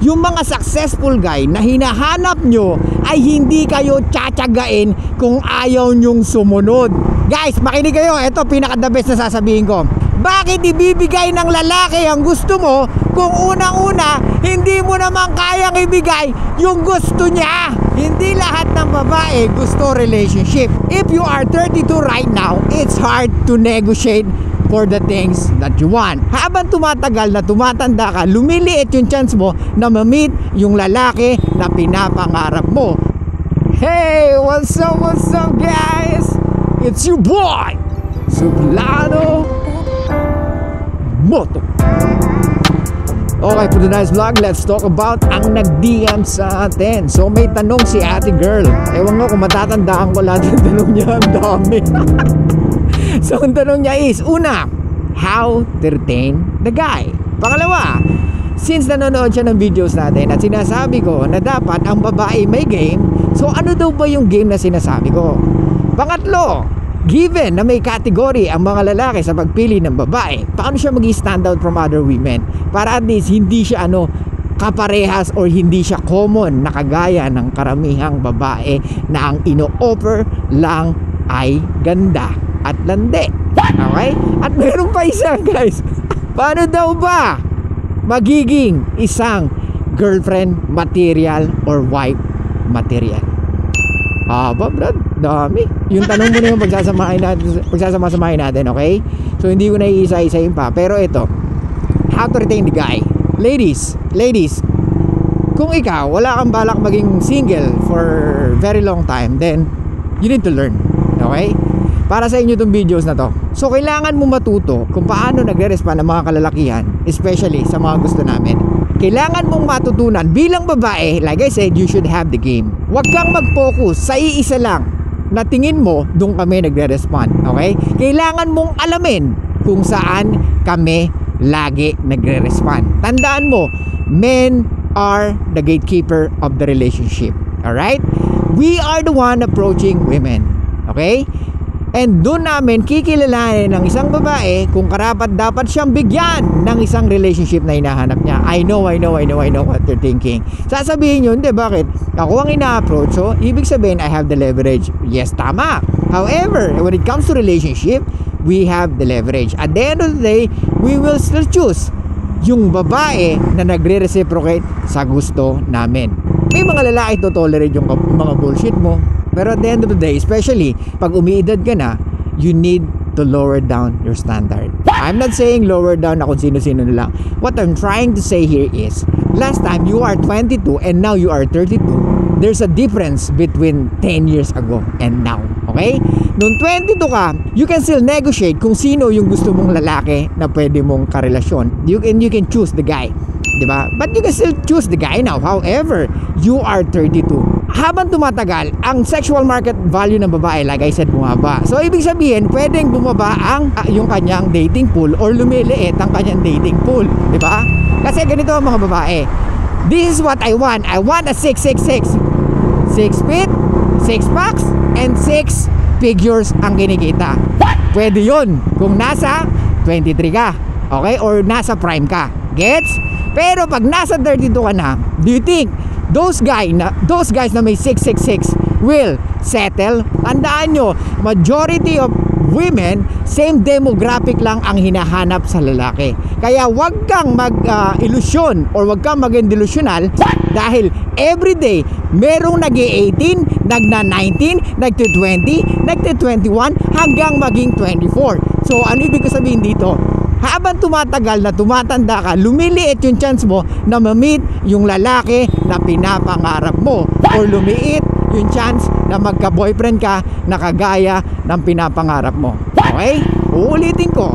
yung mga successful guy na hinahanap nyo ay hindi kayo tsatsagain kung ayaw nyong sumunod. Guys, makinig kayo. Ito, pinaka-the best na sasabihin ko. Bakit ibibigay ng lalaki ang gusto mo kung unang-una hindi mo naman kayang ibigay yung gusto niya? Hindi lahat ng babae gusto relationship. If you are 32 right now, it's hard to negotiate for the things that you want. Habang tumatagal na tumatanda ka, lumiliit yung chance mo na ma-meet yung lalaki na pinapangarap mo. Hey, what's up guys? It's your boy, Suplano Moto. Okay, for tonight's vlog, let's talk about ang nag-DM sa atin. So may tanong si ate girl. Ewan ko kung matatandaan ko lahat ng tanong niya. Ang dami. So ang tanong niya is, una, how to retain the guy? Pangalawa, since nanonood siya ng videos natin at sinasabi ko na dapat ang babae may game, so ano daw ba yung game na sinasabi ko? Pangatlo, given na may category ang mga lalaki sa pagpili ng babae, paano siya mag-stand out from other women? Para at least hindi siya kaparehas or hindi siya common na kagaya ng karamihang babae na ang ino-offer lang ay ganda at lande. Okay? At meron pa isa, guys. Paano daw ba magiging isang girlfriend material or wife material? Haba, brad. Dami. Yung tanong mo na yung pagsasama-samahin natin, okay? So hindi ko na iisa-isahin pa. Pero ito, how to retain the guy. Ladies, kung ikaw wala kang balak maging single for very long time, then you need to learn. Okay? Para sa inyo itong videos na to. So kailangan mo matuto kung paano nagre-respond ang mga kalalakihan, especially sa mga gusto namin. Kailangan mong matutunan bilang babae, like I said, you should have the game. Huwag kang mag-focus sa iisa lang na tingin mo, doon kami nagre-respond. Okay? Kailangan mong alamin kung saan kami lagi nagre-respond. Tandaan mo, men are the gatekeeper of the relationship. Alright? We are the one approaching women. Okay? And doon namin kikilalanin ng isang babae kung karapat dapat siyang bigyan ng isang relationship na hinahanap niya. I know what you're thinking. Sasabihin nyo, hindi, bakit? Ako ang ina-approach, so ibig sabihin I have the leverage. Yes, tama. However, when it comes to relationship, we have the leverage. At the end of the day, we will still choose yung babae na nagre-reciprocate sa gusto namin. May mga lalaki to tolerate yung mga bullshit mo. Pero at the end of the day, especially pag umiidad ka na, you need to lower down your standard. I'm not saying lower down na kung sino-sino na lang. What I'm trying to say here is, last time you are 22 and now you are 32, there's a difference between 10 years ago and now. Okay? Noong 22 ka, you can still negotiate kung sino yung gusto mong lalaki na pwede mong karelasyon. You can choose the guy. Diba? But you can still choose the guy now. However, you are 32. Habang tumatagal, ang sexual market value ng babae, like I said, bumaba. So, ibig sabihin, pwedeng bumaba yung kanyang dating pool or lumiliit ang kanyang dating pool. Diba? Kasi ganito ang mga babae. This is what I want. I want a 666. 6 feet, 6 packs, and 6 figures ang kinikita. Pwede yun kung nasa 23 ka. Okay? Or nasa prime ka. Gets? Pero pag nasa 32 ka na, do you think those guys na may 666 will settle? Tandaan nyo, majority of women, same demographic lang ang hinahanap sa lalaki. Kaya wag kang mag-illusion or wag kang maging delusional dahil everyday merong nag-18, nagna-19, nagti-20, nagti-21 hanggang maging 24. So ano ibig sabihin dito? Habang tumatagal na tumatanda ka, lumiliit yung chance mo na ma-meet yung lalaki na pinapangarap mo, or lumiit yung chance na magka-boyfriend ka na kagaya ng pinapangarap mo. Okay? Uulitin ko.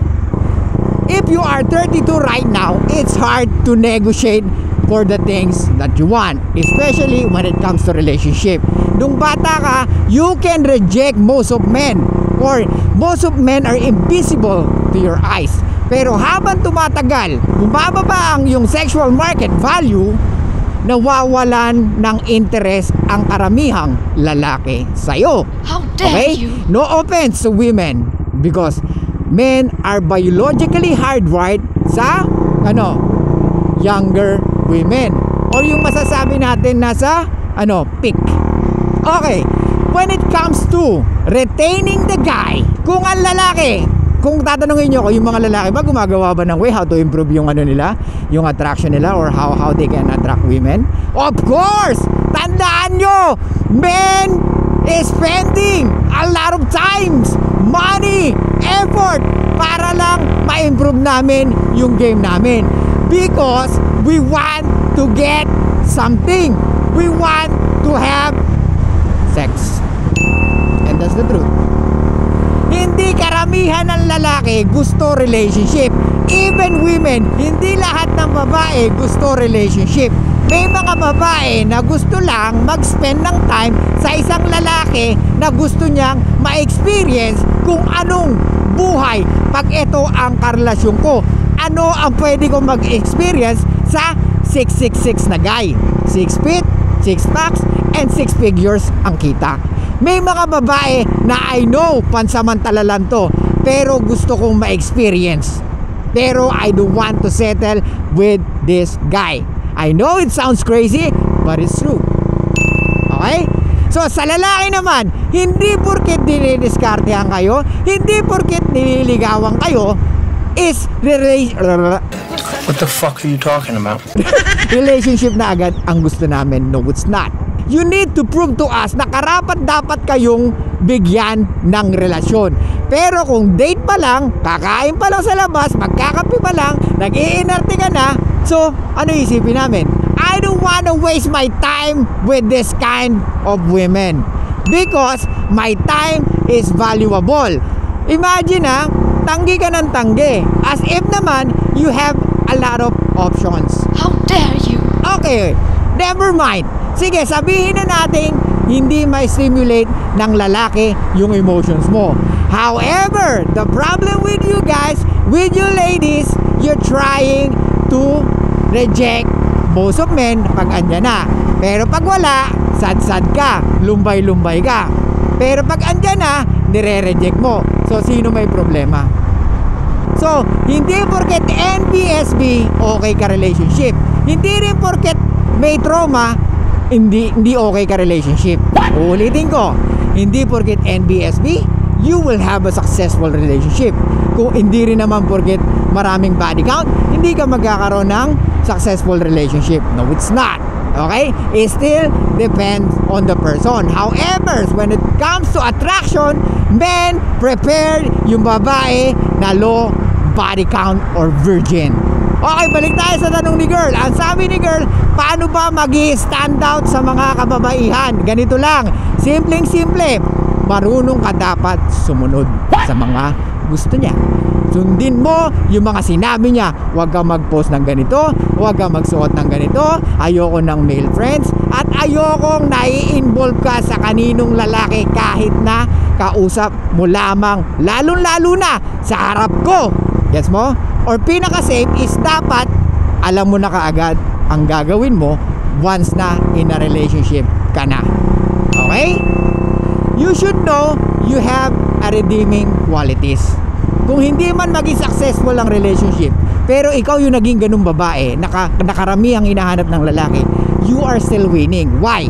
If you are 32 right now, it's hard to negotiate for the things that you want, especially when it comes to relationship. Nung bata ka, you can reject most of men, or most of men are invisible to your eyes. Pero habang tumatagal, bumababa ang yung sexual market value, nawawalan ng interest ang karamihang lalaki sa'yo. How dare you? No offense to women, because men are biologically hardwired sa younger women. or yung masasabi natin nasa peak. Okay, when it comes to retaining the guy, kung ang lalaki, kung tatanungin nyo ko, yung mga lalaki ba gumagawa ba ng way how to improve yung nila, yung attraction nila, or how they can attract women? Of course! Tandaan nyo, men is spending a lot of times, money, effort para lang ma-improve namin yung game namin, because we want to get something, we want to have sex, and that's the truth. Hindi karamihan ng lalaki gusto relationship. Even women, hindi lahat ng babae gusto relationship. May mga babae na gusto lang mag-spend ng time sa isang lalaki na gusto niyang ma-experience kung anong buhay pag ito ang karelasyon ko. Ano ang pwede kong mag-experience sa 666 na guy. 6 feet, 6 packs, and 6 figures ang kita. May mga babae na I know pansamantala lang to, pero gusto kong ma-experience, pero I don't want to settle with this guy. I know it sounds crazy, but it's true. Okay? So sa lalaki naman, hindi porket dinidiskartehan kayo, hindi porket nililigawan kayo, is what the fuck are you talking about? relationship na agad ang gusto namin. No, it's not. You need to prove to us na karapat dapat kayong bigyan ng relasyon. Pero kung date pa lang, kakain pa lang sa labas, magkakape pa lang, nag-iinarte ka na, so ano isipin namin? I don't wanna waste my time with this kind of women, because my time is valuable. Imagine tanggi ka ng tanggi, as if naman you have a lot of options. How dare you? Okay, never mind. Sige, sabihin na natin hindi may stimulate ng lalaki yung emotions mo. However, the problem with you guys, with you ladies, you're trying to reject most of men pag andyan na. Pero pag wala, sad-sad ka, lumbay-lumbay ka. Pero pag andyan na, nire-reject mo. So, sino may problema? So, hindi porket NBSB, okay ka relationship. Hindi rin porket may trauma, hindi okay ka relationship. Uulitin ko, hindi porket NBSB, you will have a successful relationship. Kung hindi rin naman porket maraming body count, hindi ka magkakaroon ng successful relationship. No, it's not. Okay? It still depends on the person. However, when it comes to attraction, men prepared yung babae na low body count or virgin. Okay, balik tayo sa tanong ni girl. Ang sabi ni girl, paano ba mag-stand out sa mga kababaihan? Ganito lang, simpleng-simple. Marunong ka dapat sumunod sa mga gusto niya. Sundin mo yung mga sinabi niya. Huwag kang mag-post ng ganito, huwag kang magsuot ng ganito, ayoko ng male friends, at ayokong nai-involve ka sa kaninong lalaki kahit na kausap mo lamang, lalong-lalo na sa harap ko. Gets mo? Or pinaka-safe is dapat alam mo na kaagad ang gagawin mo once na in a relationship ka na. Okay? You should know you have a redeeming qualities. Kung hindi man maging successful ang relationship, pero ikaw yung naging ganung babae, nakarami ang hinahanap ng lalaki, you are still winning. Why?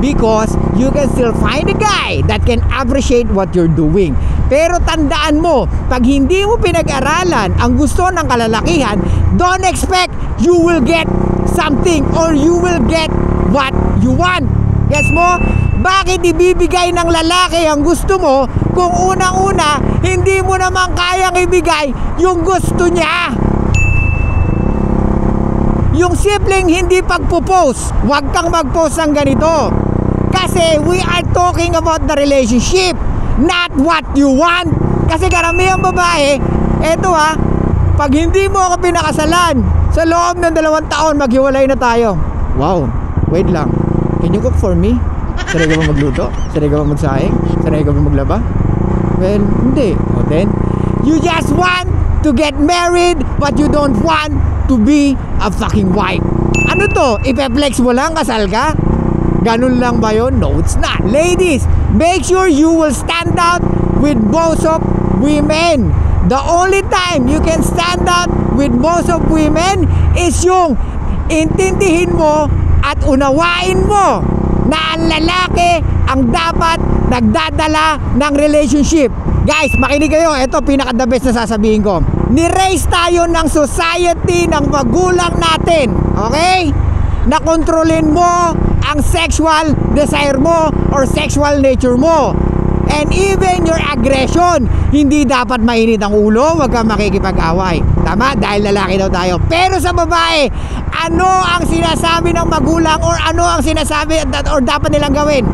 Because you can still find a guy that can appreciate what you're doing. Pero tandaan mo, pag hindi mo pinag-aralan ang gusto ng kalalakihan, don't expect you will get something or you will get what you want. Yes mo? Bakit ibibigay ng lalaki ang gusto mo kung unang-una hindi mo naman kayang ibigay yung gusto niya? Yung simpleng hindi pagpo-post, huwag kang mag-post ng ganito. Kasi we are talking about the relationship, not what you want. Kasi karamihang babae, eto pag hindi mo ako pinakasalan, sa loob ng 2 taon, maghiwalay na tayo. Wow, wait lang. Can you cook for me? Sanay ka ba magluto? Sanay ka ba magsaing? Sanay ka ba maglaba? Well, hindi. O then, you just want to get married, but you don't want to be a fucking wife. Ano to? Ipe-flex mo lang, kasal ka? Ganun lang ba yun? No, it's not. Ladies, make sure you will stand out with most of women. The only time you can stand out with most of women is yung intindihin mo at unawain mo na ang lalaki ang dapat nagdadala ng relationship. Guys, makinig kayo. Ito pinaka-the best na sasabihin ko. Ni-raise tayo ng society ng magulang natin. Okay? Nakontrolin mo ang sexual desire mo or sexual nature mo. And even your aggression, hindi dapat mainit ang ulo, wag kang makikipag-away. Tama? Dahil lalaki daw tayo. Pero sa babae, ano ang sinasabi ng magulang or ano ang sinasabi or dapat nilang gawin?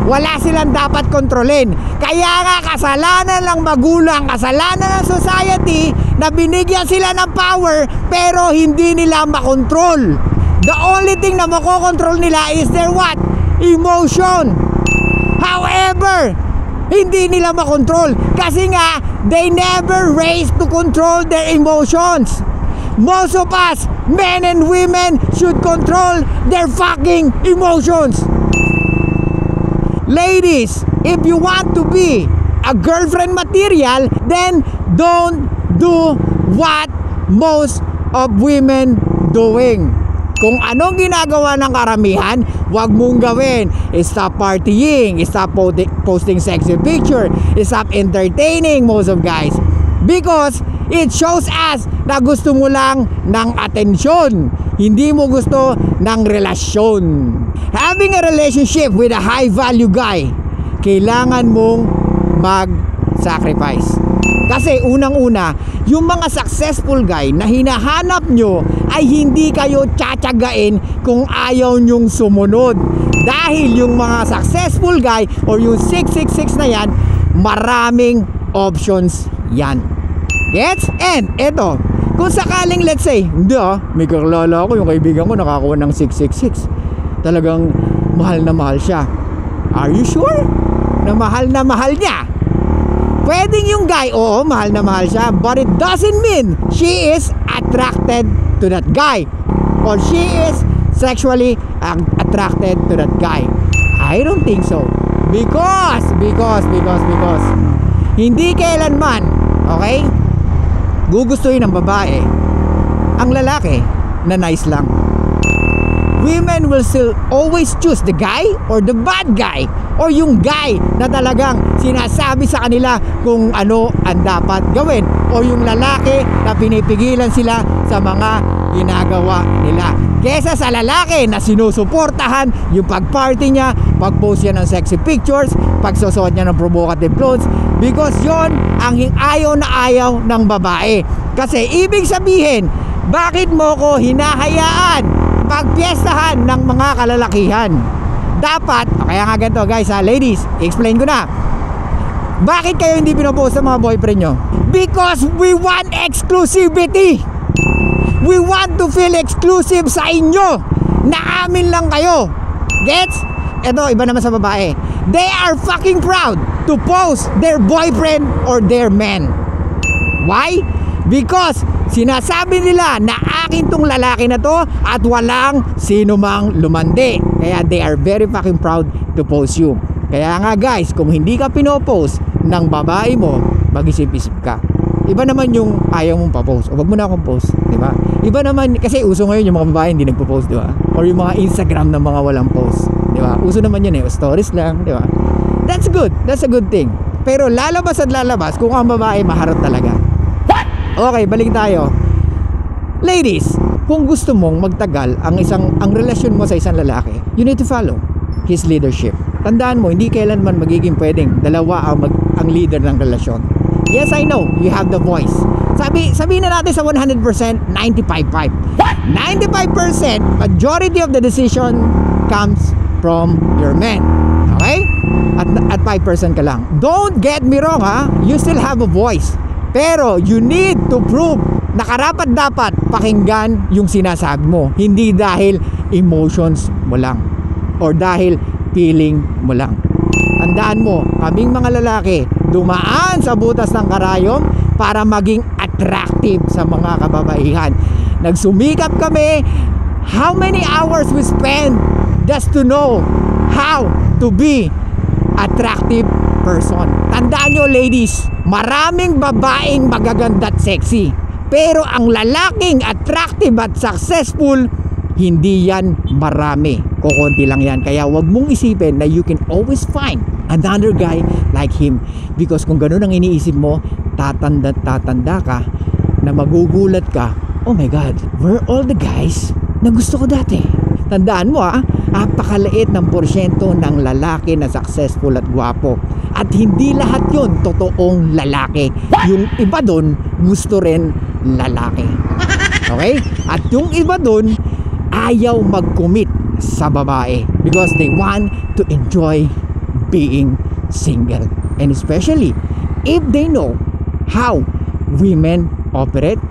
Wala silang dapat kontrolin. Kaya nga kasalanan ng magulang, kasalanan ng society na binigyan sila ng power pero hindi nila makontrol. The only thing na makokontrol nila is their what? Emotion. However, hindi nila makontrol kasi nga they never raised to control their emotions. Most of us, men and women, should control their fucking emotions. Ladies, if you want to be a girlfriend material, then don't do what most of women doing. Kung anong ginagawa ng karamihan, wag mong gawin. Stop partying, stop posting sexy picture, stop entertaining most of guys. Because it shows us na gusto mo lang ng atensyon, hindi mo gusto ng relasyon. Having a relationship with a high value guy, kailangan mong mag-sacrifice. Kasi unang-una, yung mga successful guy na hinahanap nyo ay hindi kayo tsatsagain kung ayaw nyong sumunod. Dahil yung mga successful guy or yung 666 na yan, maraming options yan. Gets? And eto, kung sakaling let's say, hindi may kakilala ako, yung kaibigan ko nakakuha ng 666. Talagang mahal na mahal siya. Are you sure? Na mahal niya? Pwedeng yung guy, oo, mahal na mahal siya, but it doesn't mean she is attracted to that guy or she is sexually attracted to that guy. I don't think so. Because hindi kailanman, okay, gugustuhin ng babae ang lalaki na nice lang. Women will still always choose the guy or the bad guy or yung guy na talagang sinasabi sa kanila kung ano ang dapat gawin o yung lalaki na pinipigilan sila sa mga ginagawa nila kesa sa lalaki na sinusuportahan yung pag-party niya, pag-post niya ng sexy pictures, pagsusuot niya ng provocative clothes, because yon ang ayaw na ayaw ng babae. Kasi ibig sabihin, bakit mo ko hinahayaan pagpiestahan ng mga kalalakihan? Dapat, kaya nga ganito guys ladies, explain ko na. Bakit kayo hindi pinopost sa mga boyfriend nyo? Because we want exclusivity. We want to feel exclusive sa inyo na amin lang kayo. Gets? Ito, iba naman sa babae. They are fucking proud to post their boyfriend or their man. Why? Because sinasabi nila na akin tong lalaki na to at walang sino mang lumandi. Kaya they are very fucking proud to post you. Kaya nga guys, kung hindi ka pinopost ng babae mo, mag-isip-isip ka. Iba naman yung ayaw mong pa-post. O wag mo na akong post, di ba? Iba naman, kasi uso ngayon yung mga babae hindi nagpo-post, di ba? Or yung mga Instagram na mga walang post, di ba? Uso naman yun stories lang, di ba? That's good, that's a good thing. Pero lalabas at lalabas kung ang babae maharot talaga. Okay, balik tayo. Ladies, kung gusto mong magtagal ang relasyon mo sa isang lalaki, you need to follow his leadership. Tandaan mo, hindi kailanman magiging pwedeng dalawa ang leader ng relasyon. Yes, I know, you have the voice. Sabihin na natin sa 100%, 95.5. 95%, majority of the decision comes from your man. Okay? At 5% ka lang. Don't get me wrong you still have a voice. Pero you need to prove na karapat-dapat pakinggan yung sinasabi mo. Hindi dahil emotions mo lang or dahil feeling mo lang. Tandaan mo, kaming mga lalaki dumaan sa butas ng karayom para maging attractive sa mga kababaihan. Nagsumikap kami. How many hours we spend just to know how to be attractive person. Tandaan nyo ladies, maraming babaeng magaganda at sexy, Pero ang lalaking attractive at successful, hindi yan marami. Kukunti lang yan. Kaya wag mong isipin na you can always find another guy like him. Because kung ganun ang iniisip mo, tatanda ka na magugulat ka, oh my God, where all the guys na gusto ko dati? Tandaan mo napakaliit ng porsyento ng lalaki na successful at gwapo. At hindi lahat yon totoong lalaki. Yung iba doon gusto rin lalaki. Okay? At yung iba doon ayaw mag-commit sa babae because they want to enjoy being single. And especially if they know how women operate,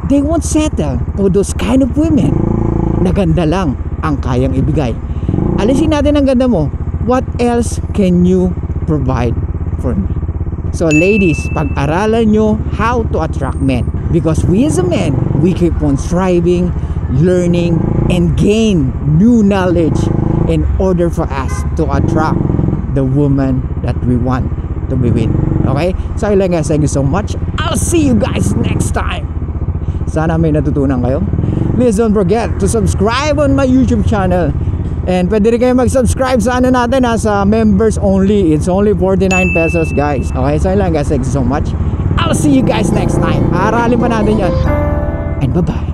they won't settle for those kind of women na ganda lang ang kayang ibigay. Alisin natin ang ganda mo. What else can you provide for me? So ladies, pag-aralan nyo how to attract men, because we as a men, we keep on striving, learning, and gain new knowledge in order for us to attract the woman that we want to be with. Okay? So yun lang guys, thank you so much. I'll see you guys next time. Sana may natutunan kayo. Please don't forget to subscribe on my YouTube channel. And pwede rin kayo mag-subscribe sa natin sa members only. It's only 49 pesos guys. Okay, so yun lang guys, thank you so much. I'll see you guys next time. Aralin pa natin yan. And bye-bye.